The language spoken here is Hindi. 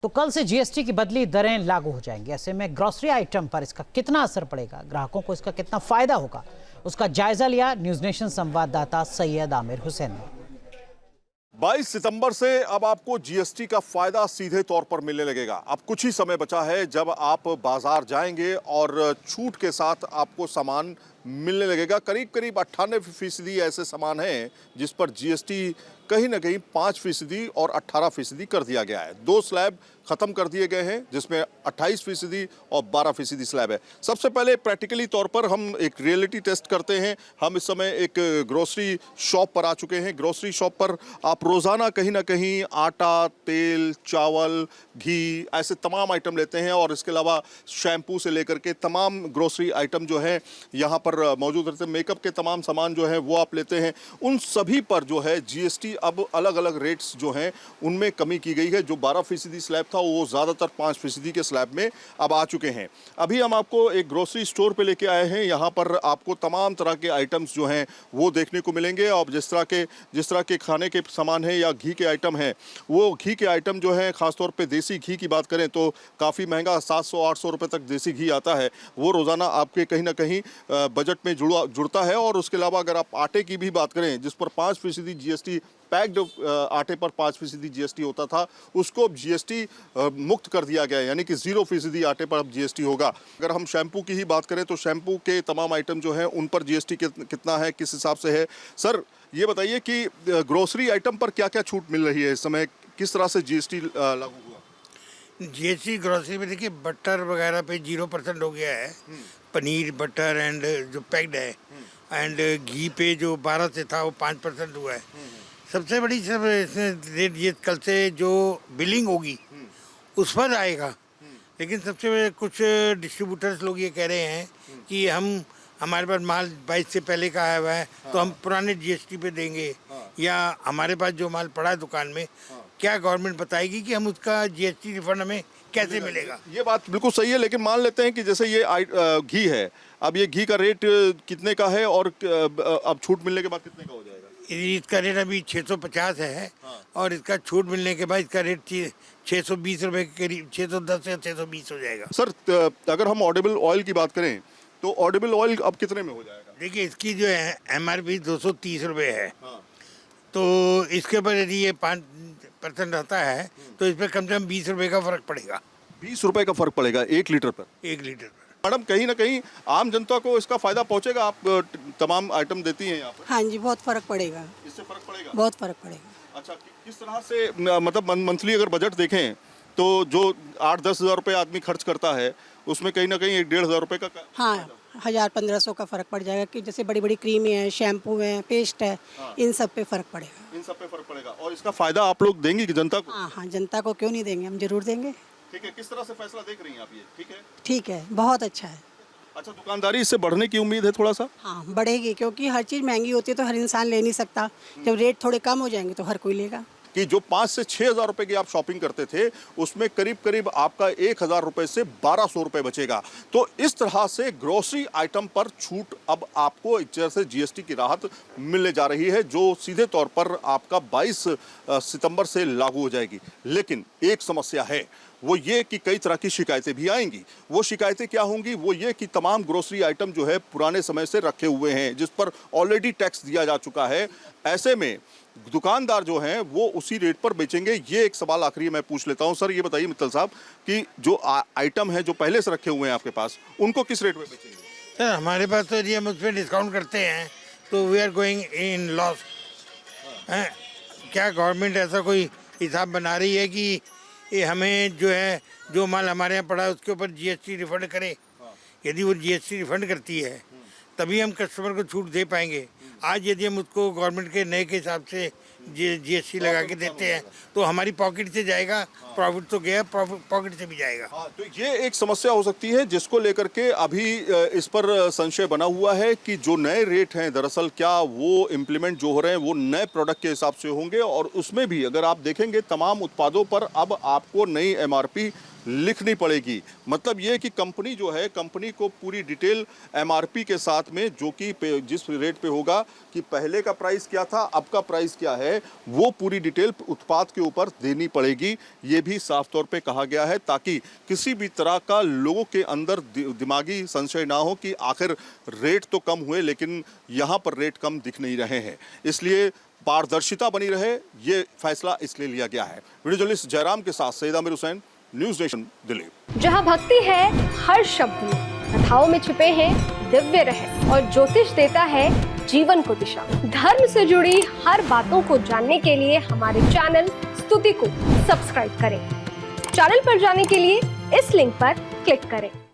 तो कल से जीएसटी की बदली दरें लागू हो जाएंगी। ऐसे में ग्रोसरी आइटम पर इसका कितना असर पड़ेगा, ग्राहकों को इसका कितना फायदा होगा, उसका जायजा लिया न्यूज नेशन संवाददाता सैयद आमिर हुसैन ने। 22 सितंबर से अब आपको जीएसटी का फायदा सीधे तौर पर मिलने लगेगा। अब कुछ ही समय बचा है जब आप बाजार जाएंगे और छूट के साथ आपको सामान मिलने लगेगा। करीब करीब 98% ऐसे सामान हैं जिस पर जीएसटी कहीं ना कहीं 5% और 18% कर दिया गया है। 2 स्लैब खत्म कर दिए गए हैं जिसमें 28% और 12% स्लैब है। सबसे पहले प्रैक्टिकली तौर पर हम एक रियलिटी टेस्ट करते हैं। हम इस समय एक ग्रोसरी शॉप पर आ चुके हैं। ग्रोसरी शॉप पर आप रोजाना कहीं ना कहीं आटा, तेल, चावल, घी ऐसे तमाम आइटम लेते हैं और इसके अलावा शैम्पू से लेकर के तमाम ग्रोसरी आइटम जो है यहाँ पर मौजूद रहते हैं। मेकअप के तमाम सामान जो है वो आप लेते हैं। उन सभी पर जो है जीएसटी अब अलग अलग रेट्स जो हैं उनमें कमी की गई है। जो 12% स्लैब था वो ज़्यादातर 5% के स्लैब में अब आ चुके हैं। अभी हम आपको एक ग्रोसरी स्टोर पे लेके आए हैं। यहाँ पर आपको तमाम तरह के आइटम्स जो हैं वो देखने को मिलेंगे और जिस तरह के खाने के सामान हैं या घी के आइटम हैं, वो घी के आइटम जो है खासतौर पर देसी घी की बात करें तो काफ़ी महंगा 700-800 रुपये तक देसी घी आता है। वो रोज़ाना आपके कहीं ना कहीं बजट में जुड़ता है। और उसके अलावा अगर आप आटे की भी बात करें जिस पर 5% जीएसटी, पैक्ड आटे पर 5% जीएसटी होता था, उसको अब जीएसटी मुक्त कर दिया गया है, यानी कि 0% आटे पर अब जीएसटी होगा। अगर हम शैम्पू की ही बात करें तो शैम्पू के तमाम आइटम जो हैं उन पर जीएसटी कितना है, किस हिसाब से है? सर ये बताइए कि ग्रोसरी आइटम पर क्या क्या छूट मिल रही है इस समय, किस तरह से जीएसटी लागू हुआ? जीएसटी ग्रोसरी में देखिए बटर वगैरह पे 0% हो गया है। पनीर, बटर एंड जो पैक्ड है एंड घी पे जो 12 से था वो 5% हुआ है। सबसे बड़ी सब इसमें रेट ये कल से जो बिलिंग होगी उस पर आएगा। लेकिन सबसे कुछ डिस्ट्रीब्यूटर्स लोग ये कह रहे हैं कि हमारे पास माल 22 से पहले का आया हुआ है तो हम पुराने जीएसटी पे देंगे, या हमारे पास जो माल पड़ा है दुकान में क्या गवर्नमेंट बताएगी कि हम उसका जीएसटी रिफंड हमें कैसे मिलेगा। ये बात बिल्कुल सही है, लेकिन मान लेते हैं कि जैसे ये घी है, अब ये घी का रेट कितने का है और अब छूट मिलने के बाद कितने का हो जाएगा? इसका रेट अभी 650 है और इसका छूट मिलने के बाद इसका रेट 620 रुपये के करीब 610 या 620 हो जाएगा। सर अगर हम ऑडिबल ऑयल की बात करें तो ऑडिबल ऑयल अब कितने में हो जाएगा? देखिए इसकी जो है एमआरपी 230 रुपये है। तो इसके ऊपर यदि ये 5% आता है तो इस पर कम से कम 20 रुपये का फर्क पड़ेगा। 20 रुपये का फर्क पड़ेगा 1 लीटर पर? 1 लीटर पर। मैडम कहीं ना कहीं आम जनता को इसका फायदा पहुंचेगा? आप तमाम आइटम देती हैं यहाँ पर। हाँ जी, बहुत फर्क पड़ेगा। इससे फर्क पड़ेगा? बहुत फर्क पड़ेगा। अच्छा, किस तरह से मतलब मंथली अगर बजट देखें तो जो 8-10 हज़ार रुपये आदमी खर्च करता है उसमें कहीं ना कहीं 1-1.5 हज़ार रुपये का हाँ, 1000-1500 का फर्क पड़ जाएगा कि जैसे बड़ी बड़ी क्रीमें हैं, शैम्पू है, पेस्ट है, इन सब पे फर्क पड़ेगा। इन सब पे फर्क पड़ेगा। और इसका फायदा आप लोग देंगे कि जनता को? हाँ हाँ, जनता को क्यों नहीं देंगे, हम जरूर देंगे। ठीक है, किस तरह से फैसला देख रही हैं आप ये? ठीक है, ठीक है, बहुत अच्छा है। अच्छा, दुकानदारी इससे बढ़ने की उम्मीद है थोड़ा सा? हाँ, बढ़ेगी क्योंकि हर चीज़ महंगी होती है तो हर इंसान ले नहीं सकता। जब रेट थोड़े कम हो जाएंगे तो हर कोई लेगा। कि जो 5 से 6 हज़ार रुपये की आप शॉपिंग करते थे उसमें करीब करीब आपका 1,000 रुपये से 1200 रुपये बचेगा। तो इस तरह से ग्रोसरी आइटम पर छूट अब आपको एक तरह से जीएसटी की राहत मिलने जा रही है जो सीधे तौर पर आपका 22 सितंबर से लागू हो जाएगी। लेकिन एक समस्या है, वो ये कि कई तरह की शिकायतें भी आएंगी। वो शिकायतें क्या होंगी? वो ये कि तमाम ग्रोसरी आइटम जो है पुराने समय से रखे हुए हैं जिस पर ऑलरेडी टैक्स दिया जा चुका है। ऐसे में दुकानदार जो हैं वो उसी रेट पर बेचेंगे। ये एक सवाल आखिरी मैं पूछ लेता हूं। सर ये बताइए मित्तल साहब कि जो आइटम है जो पहले से रखे हुए हैं आपके पास, उनको किस रेट में बेचेंगे? सर हमारे पास तो यदि हम उस पर डिस्काउंट करते हैं तो we are going in loss. क्या गवर्नमेंट ऐसा कोई हिसाब बना रही है कि ये हमें जो है जो माल हमारे यहाँ पड़ा है उसके ऊपर जीएसटी रिफंड करे? यदि वो जीएसटी रिफंड करती है तभी हम कस्टमर को छूट दे पाएंगे। आज यदि हम उसको गवर्नमेंट के नए के हिसाब से जीएसटी लगा के देते हैं तो हमारी पॉकेट से जाएगा, प्रॉफिट तो गया, पॉकेट से भी जाएगा। तो ये एक समस्या हो सकती है जिसको लेकर के अभी इस पर संशय बना हुआ है कि जो नए रेट हैं दरअसल क्या वो इम्प्लीमेंट जो हो रहे हैं वो नए प्रोडक्ट के हिसाब से होंगे। और उसमें भी अगर आप देखेंगे तमाम उत्पादों पर अब आपको नई एमआरपी लिखनी पड़ेगी। मतलब ये कि कंपनी जो है, कंपनी को पूरी डिटेल एमआरपी के साथ में, जो कि जिस रेट पे होगा कि पहले का प्राइस क्या था, अब का प्राइस क्या है, वो पूरी डिटेल उत्पाद के ऊपर देनी पड़ेगी। ये भी साफ तौर पे कहा गया है ताकि किसी भी तरह का लोगों के अंदर दिमागी संशय ना हो कि आखिर रेट तो कम हुए लेकिन यहाँ पर रेट कम दिख नहीं रहे हैं। इसलिए पारदर्शिता बनी रहे, ये फैसला इसलिए लिया गया है। वीडियो जर्नलिस्ट जयराम के साथ सैयद आमिर हुसैन, न्यूज़ नेशन दिल्ली। जहां भक्ति है हर शब्द में, कथाओं में छिपे हैं दिव्य रहस्य और ज्योतिष देता है जीवन को दिशा। धर्म से जुड़ी हर बातों को जानने के लिए हमारे चैनल स्तुति को सब्सक्राइब करें। चैनल पर जाने के लिए इस लिंक पर क्लिक करें।